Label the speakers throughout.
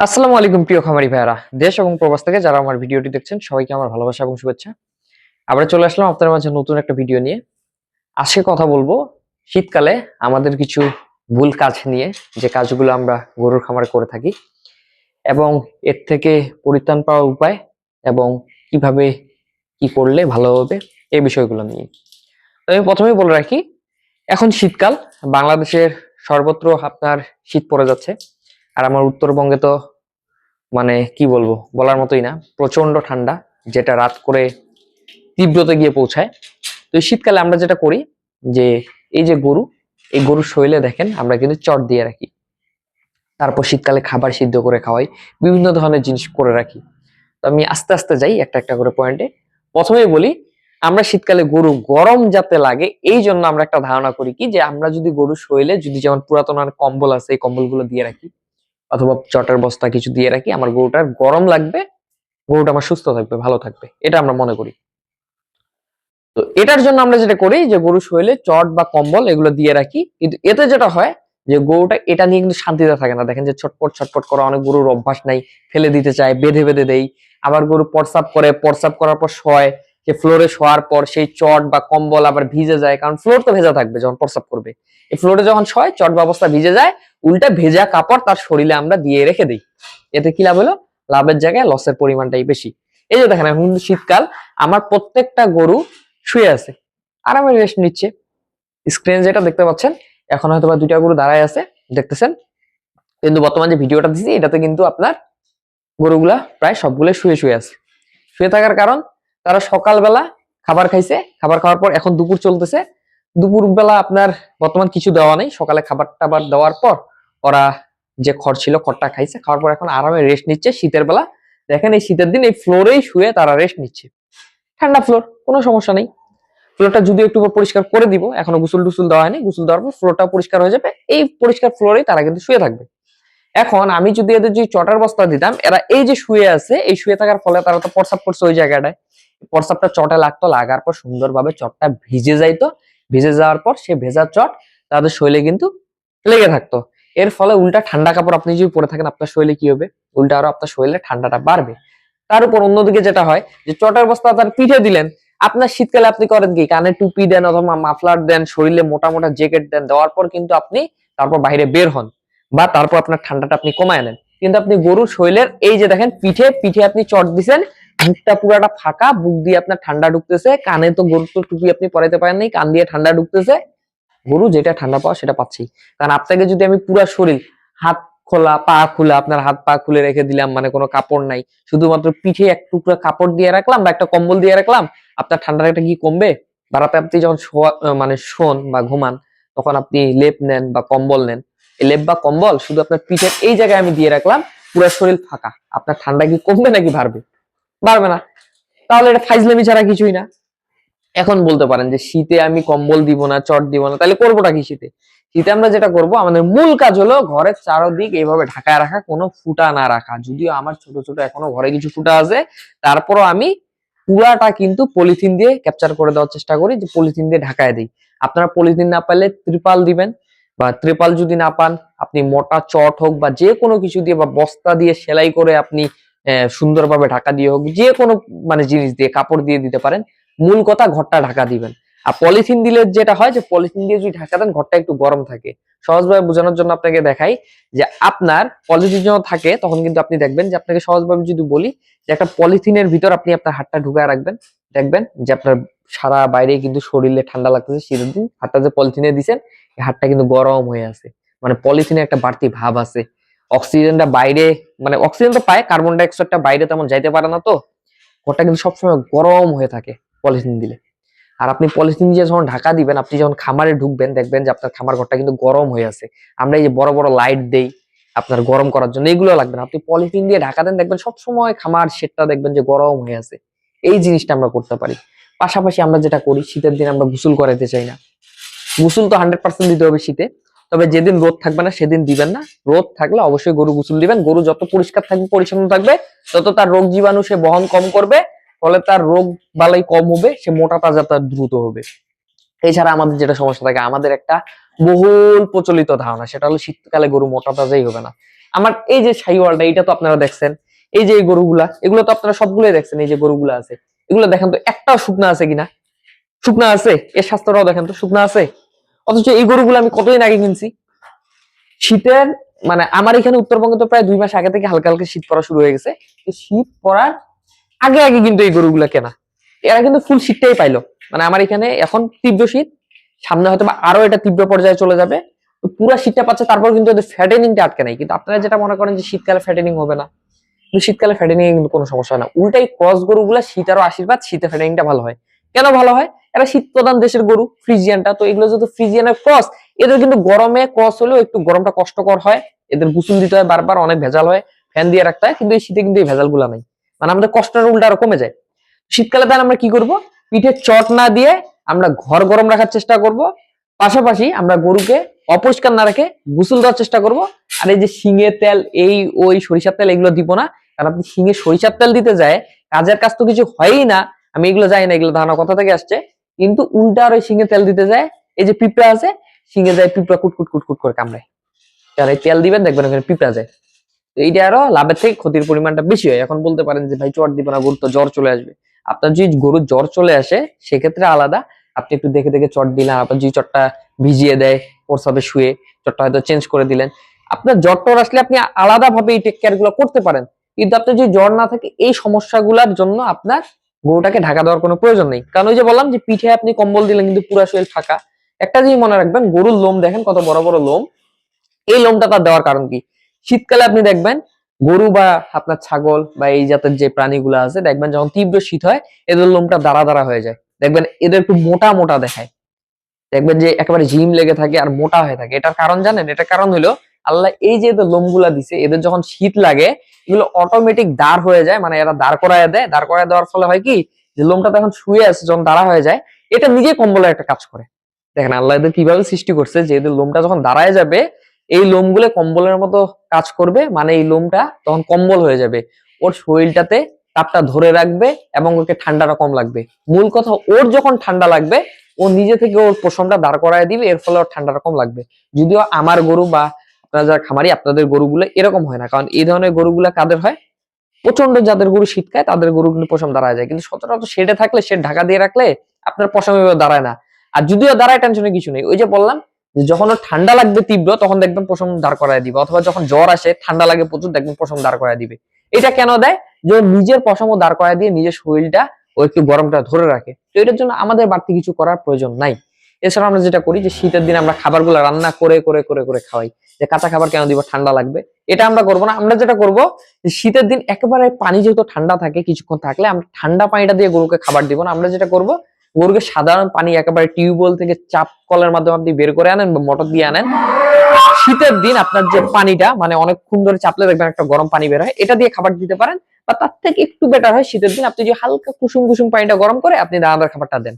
Speaker 1: আসসালামু আলাইকুম প্রিয় খামারি ভাইয়ারা, দেশ এবং প্রবাস থেকে যারা আমার ভিডিওটি দেখছেন সবাইকে আমার ভালোবাসা এবং শুভেচ্ছা। আবার চলে আসলাম আপনাদের মাঝে নতুন একটা ভিডিও নিয়ে। আজকে কথা বলবো শীতকালে আমাদের কিছু ভুল কাজ নিয়ে, যে কাজগুলো আমরা গরুর খামারে করে থাকি এবং এর থেকে পরিত্রাণ পাওয়ার উপায় এবং কিভাবে কি করলে ভালো হবে এই বিষয়গুলো নিয়ে। তো আমি প্রথমেই বলে রাখি, এখন শীতকাল, বাংলাদেশের সর্বত্র আপনার শীত পড়ে যাচ্ছে। আর আমার উত্তরবঙ্গে তো মানে কি বলবো, বলার মতোই না, প্রচন্ড ঠান্ডা, যেটা রাত করে তীব্রতা গিয়ে পৌঁছায়। তো এই শীতকালে আমরা যেটা করি যে এই যে গরু, এই গরুর শরীরে দেখেন আমরা কিন্তু চট দিয়ে রাখি, তারপর শীতকালে খাবার সিদ্ধ করে খাওয়াই, বিভিন্ন ধরনের জিনিস করে রাখি। তো আমি আস্তে আস্তে যাই একটা একটা করে পয়েন্টে। প্রথমেই বলি, আমরা শীতকালে গরু গরম যাতে লাগে এই জন্য আমরা একটা ধারণা করি কি, যে আমরা যদি গরুর শরীরে যদি যেমন পুরাতন আর কম্বল আছে এই কম্বলগুলো দিয়ে রাখি অথবা চটের বস্তা কিছু দিয়ে রাখি, আমার গরুটার গরম লাগবে, গরুটা আমার সুস্থ থাকবে, ভালো থাকবে, এটা আমরা মনে করি। তো এটার জন্য আমরা যেটা করি যে গরুর শরীরে চট বা কম্বল এগুলো দিয়ে রাখি, কিন্তু এতে যেটা হয় যে গরুটা এটা নিয়ে কিন্তু শান্তিতে থাকে না। দেখেন যে ছটপট ছটপট করা অনেক গরুর অভ্যাস নাই, ফেলে দিতে চায়, বেঁধে বেঁধে দেই। আবার গরু প্রস্রাব করে, প্রস্রাব করার পর শয়, যে ফ্লোরে শোয়ার পর সেই চট বা কম্বল আবার ভিজে যায়, কারণ ফ্লোর তো ভেজা থাকবে যখন প্রস্রাব করবে। এই ফ্লোরে যখন শয় চট ব্যবস্থা ভিজে যায়, উল্টা ভেজা কাপড় তার শরীরে আমরা দিয়ে রেখে দিই। এতে কি লাভ হলো? লাভের জায়গায় লসের পরিমাণটাই বেশি। এই যে দেখেন এখন কিন্তু শীতকাল, আমার প্রত্যেকটা গরু শুয়ে আছে, আরামে রেস্ট নিচ্ছে। স্ক্রিনে যেটা দেখতে পাচ্ছেন, এখন হয়তো বা দুইটা গরু দাঁড়ায় আছে, দেখতেছেন। কিন্তু বর্তমান যে ভিডিওটা দিচ্ছি এটাতে কিন্তু আপনার গরুগুলা প্রায় সবগুলো শুয়ে শুয়ে আছে। শুয়ে থাকার কারণ, তারা সকালবেলা খাবার খাইছে, খাবার খাওয়ার পর এখন দুপুর চলতেছে, দুপুর বেলা আপনার বর্তমান কিছু দেওয়া নেই, সকালে খাবার টাবার দেওয়ার পর ওরা যে খড় ছিল খড়টা খাইছে, খাওয়ার পর এখন আরামে রেস্ট নিচ্ছে শীতের বেলা। দেখেন এই শীতের দিন এই ফ্লোরেই শুয়ে তারা রেস্ট নিচ্ছে, ঠান্ডা ফ্লোর, কোনো সমস্যা নেই। ফ্লোরটা যদিও একটু পরিষ্কার করে দিব, এখনো গোসল টুসুল দেওয়া হয়নি, গোসল দেওয়ার পর ফ্লোরটা পরিষ্কার হয়ে যাবে, এই পরিষ্কার ফ্লোরেই তারা কিন্তু শুয়ে থাকবে। এখন আমি যদি এদের যে চটার বস্তা দিতাম, এরা এই যে শুয়ে আছে, এই শুয়ে থাকার ফলে তারা তো প্রস্রাব করছে ওই জায়গাটায়, প্রস্রাবটা চটে লাগতো, লাগার পর সুন্দরভাবে চটটা ভিজে যাইতো, ভিজে যাওয়ার পর সে ভেজা চট তাদের শরীরে কিন্তু লেগে থাকতো। এর ফলে উল্টা ঠান্ডা কাপড় আপনি যদি পরে থাকেন, আপনার শরীরে কি হবে? উল্টা আরো আপনার শরীরে ঠান্ডাটা বাড়বে। তার উপর অন্যদিকে যেটা হয় যে চটের বস্তা তার পিঠে দিলেন, আপনার শীতকালে আপনি করেন কি, কানে টুপি দেন অথবা মাফলার দেন, শরীরে মোটা মোটা জ্যাকেট দেন, দেওয়ার পর কিন্তু আপনি তারপর বাইরে বের হন বা তারপর আপনার ঠান্ডাটা আপনি কমায় নেন। কিন্তু আপনি গরুর শরীরের এই যে দেখেন পিঠে পিঠে আপনি চট দিচ্ছেন, বুকটা পুরাটা ফাঁকা, বুক দিয়ে আপনার ঠান্ডা ঢুকতেছে, কানে তো গরুর তো টুপি আপনি পরাইতে পারেন নাই, কান দিয়ে ঠান্ডা ঢুকতেছে, গরু যেটা ঠান্ডা পাওয়া সেটা পাচ্ছি। কারণ আপনাকে যদি আমি পুরা শরীর, হাত খোলা পা খোলা, আপনার হাত পা খুলে রেখে দিলাম, মানে কোনো কাপড় নাই, শুধুমাত্র পিঠে এক টুকরা কাপড় দিয়ে রাখলাম বা একটা কম্বল দিয়ে রাখলাম, আপনার ঠান্ডাটা কি কমবে? বা রাতে আপনি যখন মানে শোন বা ঘুমান, তখন আপনি লেপ নেন বা কম্বল নেন, এই লেপ বা কম্বল শুধু আপনার পিঠের এই জায়গায় আমি দিয়ে রাখলাম, পুরো শরীর ফাঁকা, আপনার ঠান্ডা কি কমবে নাকি বাড়বে? বাড়বে না। তাহলে এটা ফাইজলামি ছাড়া কিছুই না। এখন বলতে পারেন যে শীতে আমি কম্বল দিব না, চট দিব না, তাহলে করবোটা কি শীতে? শীতে আমরা যেটা করব, আমাদের মূল কাজ হলো ঘরের চারদিক এইভাবে ঢাকায় রাখা, কোনো ফুটা না রাখা। যদিও আমার ছোট ছোট এখনো ঘরে কিছু ফুটা আছে, তারপরও আমি পুরাটা কিন্তু পলিথিন দিয়ে ক্যাপচার করে দেওয়ার চেষ্টা করি, যে পলিথিন দিয়ে ঢাকায় দিই। আপনারা পলিথিন না পারলে ত্রিপাল দিবেন, বা ত্রিপাল যদি না পান আপনি মোটা চট হোক বা যে কোনো কিছু দিয়ে বা বস্তা দিয়ে সেলাই করে আপনি সুন্দরভাবে ঢাকা দিয়ে হোক, যে কোনো মানে জিনিস দিয়ে কাপড় দিয়ে দিতে পারেন। মূল কথা ঘরটা ঢাকা দিবেন। আর পলিথিন দিলে যেটা হয়, যে পলিথিন দিয়ে যদি ঢাকা দেন ঘরটা একটু গরম থাকে। সহজভাবে বোঝানোর জন্য আপনাকে দেখাই, যে আপনার পলিথিন যখন থাকে তখন কিন্তু আপনি দেখবেন, যে আপনাকে সহজভাবে যদি বলি, যে একটা পলিথিনের ভিতর আপনি আপনার হাতটা ঢুকায় রাখবেন, দেখবেন যে আপনার সারা বাইরে কিন্তু শরীরে ঠান্ডা লাগতেছে। শীতের দিন হাতটা যে পলিথিনে দিচ্ছেন, এই হাতটা কিন্তু গরম হয়ে আছে, মানে পলিথিনে একটা বাড়তি ভাব আছে। অক্সিজেনটা বাইরে, মানে অক্সিজেন তো পায়, কার্বন ডাই অক্সাইডটা বাইরে তেমন যাইতে পারে না, তো ঘরটা কিন্তু সবসময় গরম হয়ে থাকে পলিথিন দিলে। আর আপনি পলিথিন দিয়ে যখন ঢাকা দিবেন, আপনি যখন খামারে ঢুকবেন দেখবেন যে আপনার খামার ঘরটা কিন্তু গরম হয়ে আছে। আমরা এই যে বড় বড় লাইট দেই আপনার গরম করার জন্য, এগুলো লাগবে না, আপনি পলিথিন দিয়ে ঢাকা দেন, দেখবেন সবসময় খামার শেডটা দেখবেন যে গরম হয়ে আছে। এই জিনিসটা আমরা করতে পারি। পাশাপাশি আমরা যেটা করি, শীতের দিন আমরা গোসল করাইতে চাই না। গোসল তো 100% দিতে হবে শীতে, তবে যেদিন রোদ থাকবে না সেদিন দিবেন না। রোদ থাকলে অবশ্যই গরু গোসল দিবেন। গরু যত পরিষ্কার থাকবে, পরিচ্ছন্ন থাকবে, তত তার রোগ জীবাণু সে বহন কম করবে, ফলে তার রোগ বালাই কম হবে, সে মোটা তাজা তার দ্রুত হবে। এছাড়া আমাদের যেটা সমস্যা থাকে, আমাদের একটা বহুল প্রচলিত ধারণা, সেটা হলো শীতকালে গরু মোটা তাজাই হবে না। আমার এই যে শাহিওয়ালটা, এটা তো আপনারা দেখছেন, এই যে এই গরুগুলা, এগুলো তো আপনারা সবগুলোই দেখছেন। এই যে গরুগুলা আছে, এগুলো দেখেন তো একটাও শুকনা আছে কিনা? শুকনা আছে, এর স্বাস্থ্যটাও দেখেন তো শুকনা আছে। অথচ এই গরুগুলো আমি কতদিন আগে কিনছি, শীতের মানে আমার এখানে উত্তরবঙ্গে তো প্রায় 2 মাস আগে থেকে হালকা হালকা শীত পড়া শুরু হয়ে গেছে। শীত পড়ার আগে আগে কিন্তু এই গরুগুলা কেনা, এরা কিন্তু ফুল শীতটাই পাইলো। মানে আমার এখানে এখন তীব্র শীত, সামনে হয়তো বা আরো এটা তীব্র পর্যায়ে চলে যাবে, তো পুরো শীতটা পাচ্ছে, তারপর কিন্তু এদের ফ্যাটেনিংটা আটকে নাই। কিন্তু আপনারা যেটা মনে করেন যে শীতকালে ফ্যাটেনিং হবে না, কিন্তু শীতকালে ফ্যাটেনিং এ কিন্তু কোনো সমস্যা হয় না। উল্টাই ক্রস গরুগুলা শীত আরো আশীর্বাদ, শীতে ফ্যাটেনিংটা ভালো হয়। কেন ভালো হয়? এরা শীত প্রধান দেশের গরু, ফ্রিজিয়ানটা তো, এগুলো যেহেতু ফ্রিজিয়ানের ক্রস, এদের কিন্তু গরমে ক্রস হলেও একটু গরমটা কষ্টকর হয়, এদের গোসল দিতে হয় বারবার, অনেক ভেজাল হয়, ফ্যান দিয়ে রাখতে হয়। কিন্তু এই শীতে কিন্তু এই ভেজাল গুলা নাই, মানে আমাদের কষ্টের উল্টা আরো কমে যায়। শীতকালে তাহলে আমরা কি করব? পিঠে চট না দিয়ে আমরা ঘর গরম রাখার চেষ্টা করব, পাশাপাশি আমরা গরুকে অপরিষ্কার না রেখে গোসল দেওয়ার চেষ্টা করব। আর এই যে শিঙে তেল, এই ওই সরিষার তেল, এগুলো দিব না। কারণ আপনি শিঙে সরিষার তেল দিতে যায়, কাজের কাজ তো কিছু হয়ই না। আমি এগুলো জানি না, এগুলো ধারণা কথা থেকে আসছে। কিন্তু উল্টা আর ওই শিঙে তেল দিতে যায়, এই যে পিঁপড়া আছে, শিঙে যায় পিঁপড়া কুটকুট কুটকুট করে কামড়ায়। আর এই তেল দিবেন, দেখবেন ওখানে পিঁপড়া যায়। তো এইটা আরো লাভের থেকে ক্ষতির পরিমাণটা বেশি হয়। এখন বলতে পারেন যে ভাই চট দিব না, গরু তো জ্বর চলে আসবে। আপনার যদি গরুর জ্বর চলে আসে সেক্ষেত্রে আলাদা, আপনি একটু দেখে দেখে চট দিলেন। আপনার যদি চটটা ভিজিয়ে দেয় প্রসাবে শুয়ে, চটটা হয়তো চেঞ্জ করে দিলেন। আপনার জ্বর টর আসলে আপনি আলাদা ভাবে এই টেক কেয়ার গুলো করতে পারেন। কিন্তু আপনার যদি জ্বর না থাকে, এই সমস্যাগুলোর জন্য আপনার গরুটাকে ঢাকা দেওয়ার কোনো প্রয়োজন নেই। কারণ ওই যে বললাম যে পিঠে আপনি কম্বল দিলেন কিন্তু পুরো শরীর ফাঁকা। একটা জিনিস মনে রাখবেন, গরুর লোম দেখেন কত বড় বড় লোম। এই লোমটা তার দেওয়ার কারণ কি? শীতকালে আপনি দেখবেন গরু বা আপনার ছাগল বা এই জাতের যে প্রাণীগুলো আছে, দেখবেন যখন তীব্র শীত হয় এদের লোমটা দাঁড়া দাঁড়া হয়ে যায়। দেখবেন এদের একটু মোটা মোটা দেখায়, দেখবেন যে একেবারে জিম লেগে থাকে আর মোটা হয়ে থাকে। এটার কারণ জানেন? এটার কারণ হলো আল্লাহ এই যে এদের লোমগুলা দিছে, এদের যখন শীত লাগে এগুলো অটোমেটিক দাঁড় হয়ে যায়, মানে এরা দাঁড় করায় দেয়। দাঁড় করায় দেওয়ার ফলে হয় কি, যে লোমটা তখন শুয়ে আছে, যখন দাঁড়া হয়ে যায়, এটা নিজে কম্বলের একটা কাজ করে। দেখেন আল্লাহ এদের কিভাবে সৃষ্টি করছে, যে এদের লোমটা যখন দাঁড়ায় যাবে, এই লোমগুলো কম্বলের মতো কাজ করবে, মানে এই লোমটা তখন কম্বল হয়ে যাবে, ওর শরীরটাতে তাপটা ধরে রাখবে এবং ওকে ঠান্ডাটা কম লাগবে। মূল কথা, ওর যখন ঠান্ডা লাগবে ও নিজে থেকে ওর পশমটা দাঁড় করায় দিবে, এর ফলে ওর ঠান্ডাটা কম লাগবে। যদিও আমার গরু বা আপনারা যারা খামারি, আপনাদের গরুগুলো এরকম হয় না। কারণ এই ধরনের গরুগুলা কাদের হয়? প্রচন্ড যাদের গরু শীত খায় তাদের গরু কিন্তু পশম দাঁড়ায় যায়। কিন্তু সচরাচর শেডে থাকলে, শেড ঢাকা দিয়ে রাখলে আপনার পশম এভাবে দাঁড়ায় না। আর যদিও দাঁড়ায়, টেনশনের কিছু নেই। ওই যে বললাম যে যখন ওর ঠান্ডা লাগবে তীব্র, তখন দেখবেন পশম দাঁড় করায় দিবে, অথবা যখন জ্বর আসে ঠান্ডা লাগে প্রচুর, দেখবেন পশম দাঁড় করায় দিবে। এটা কেন দেয়? যে নিজের পশম ও দাঁড় করায় দিয়ে নিজের শরীরটা ও একটু গরমটা ধরে রাখে। তো এটার জন্য আমাদের বাড়তি কিছু করার প্রয়োজন নাই। এছাড়া আমরা যেটা করি, যে শীতের দিন আমরা খাবারগুলো রান্না করে করে করে করে খাওয়াই। যে কাঁচা খাবার কেন দিব, ঠান্ডা লাগবে, এটা আমরা করবো না। আমরা যেটা করবো, শীতের দিন একেবারে পানি যেহেতু ঠান্ডা থাকে, কিছুক্ষণ থাকলে আমরা ঠান্ডা পানিটা দিয়ে গরুকে খাবার দিব না। আমরা যেটা করব, গরুকে সাধারণ পানি একেবারে টিউবওয়েল থেকে চাপ কলের মাধ্যমে আপনি বের করে আনেন বা মোটর দিয়ে আনেন, শীতের দিন আপনার যে পানিটা মানে অনেকক্ষণ ধরে চাপলে দেখবেন একটা গরম পানি বের হয়, এটা দিয়ে খাবার দিতে পারেন। বা তার থেকে একটু বেটার হয়, শীতের দিন আপনি যে হালকা কুসুম কুসুম পানিটা গরম করে আপনি দানাদার খাবারটা দেন,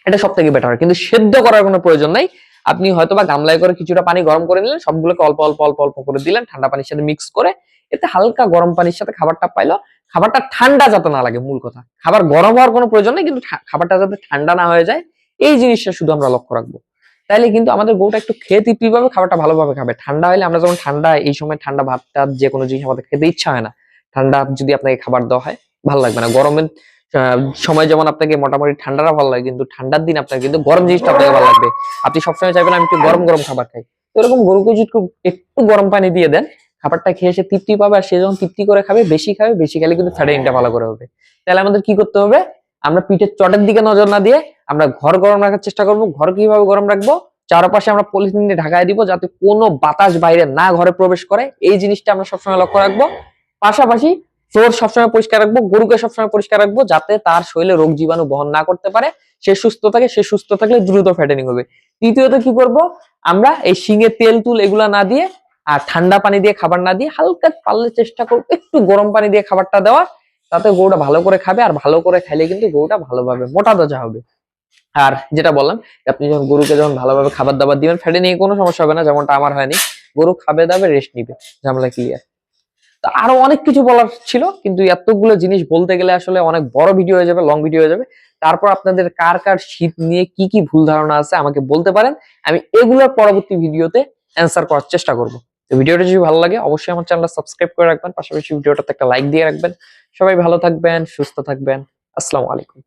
Speaker 1: এটা সব থেকে বেটার হয়। কিন্তু সেদ্ধ করার কোনো প্রয়োজন নাই। আপনি হয়তোবা গামলায় করে কিছুটা পানি গরম করে নিলেন, সবগুলোকে অল্প অল্প অল্প অল্প করে দিলেন ঠান্ডা পানির সাথে মিক্স করে, এতে হালকা গরম পানির সাথে খাবারটা পাইলো। খাবারটা ঠান্ডা যাতে না লাগে, মূল কথা। খাবার গরম হওয়ার কোনো প্রয়োজন নেই, কিন্তু খাবারটা যাতে ঠান্ডা না হয়ে যায়, এই জিনিসটা শুধু আমরা লক্ষ্য রাখবো। তাইলে কিন্তু আমাদের গরুটা একটু খেয়ে তৃপ্তি পাবে, খাবারটা ভালোভাবে খাবে। ঠান্ডা হলে আমরা যখন ঠান্ডা, এই সময় ঠান্ডা ভাতটা যে কোনো জিনিস আমাদের খেতে ইচ্ছা হয় না। ঠান্ডা যদি আপনাকে খাবার দেওয়া হয় ভালো লাগবে না। গরমের সময় যেমন আপনাকে মোটামুটি ঠান্ডাটা ভালো লাগে, কিন্তু ঠান্ডার দিন আপনার কিন্তু গরম জিনিসটা আপনাকে ভালো লাগবে। আপনি সবসময় চাইবেন আমি একটু গরম গরম খাবার খাই। তো এরকম গরুকে যদি একটু গরম পানি দিয়ে দেন, খাবারটা খেয়ে সে তৃপ্তি পাবে। আর সে যখন তৃপ্তি করে খাবে, বেশি খাবে, বেশি খেলে কিন্তু ফ্যাটেনিংটা ভালো করে হবে। তাহলে আমাদের কি করতে হবে? আমরা পিঠের চটের দিকে নজর না দিয়ে আমরা ঘর গরম রাখার চেষ্টা করব। ঘর কিভাবে গরম রাখবো? চারপাশে আমরা পলিথিন দিয়ে ঢাকায় দিব, যাতে কোনো বাতাস বাইরে না ঘরে প্রবেশ করে। এই জিনিসটা আমরা সবসময় লক্ষ্য রাখবো। পাশাপাশি ফ্লোর সবসময় পরিষ্কার রাখবো, গরুকে সবসময় পরিষ্কার রাখবো, যাতে তার শরীরে রোগ জীবাণু বহন না করতে পারে। সে সুস্থ থাকে, সে সুস্থ থাকলে দ্রুত ফ্যাটেনিং হবে। তৃতীয়ত কি করব? আমরা এই শিঙে তেল তুল এগুলা না দিয়ে আর ঠান্ডা পানি দিয়ে খাবার না দিয়ে, হালকা পারলে চেষ্টা করবো একটু গরম পানি দিয়ে খাবারটা দেওয়া, তাতে গরুটা ভালো করে খাবে। আর ভালো করে খাইলে কিন্তু গরুটা ভালোভাবে মোটা তাজা হবে। আর যেটা বললাম, আপনি যখন গরুকে যখন ভালোভাবে খাবার দাবার দিবেন, ফ্যাটেনিং কোনো সমস্যা হবে না, যেমনটা আমার হয়নি। গরু খাবে দাবে, রেস্ট নিবে, ঝামেলা ক্লিয়ার। তো আরো অনেক কিছু বলার ছিল, কিন্তু এতগুলো জিনিস বলতে গেলে আসলে অনেক বড় ভিডিও হয়ে যাবে, লং ভিডিও হয়ে যাবে। তারপর আপনাদের কার কার শীত নিয়ে কি কি ভুল ধারণা আছে আমাকে বলতে পারেন, আমি এগুলোর পরবর্তী ভিডিওতে অ্যান্সার করার চেষ্টা করব। তো ভিডিওটা যদি ভালো লাগে অবশ্যই আমার চ্যানেলটা সাবস্ক্রাইব করে রাখবেন, পাশাপাশি ভিডিওটাতে একটা লাইক দিয়ে রাখবেন। সবাই ভালো থাকবেন, সুস্থ থাকবেন। আসসালামু আলাইকুম।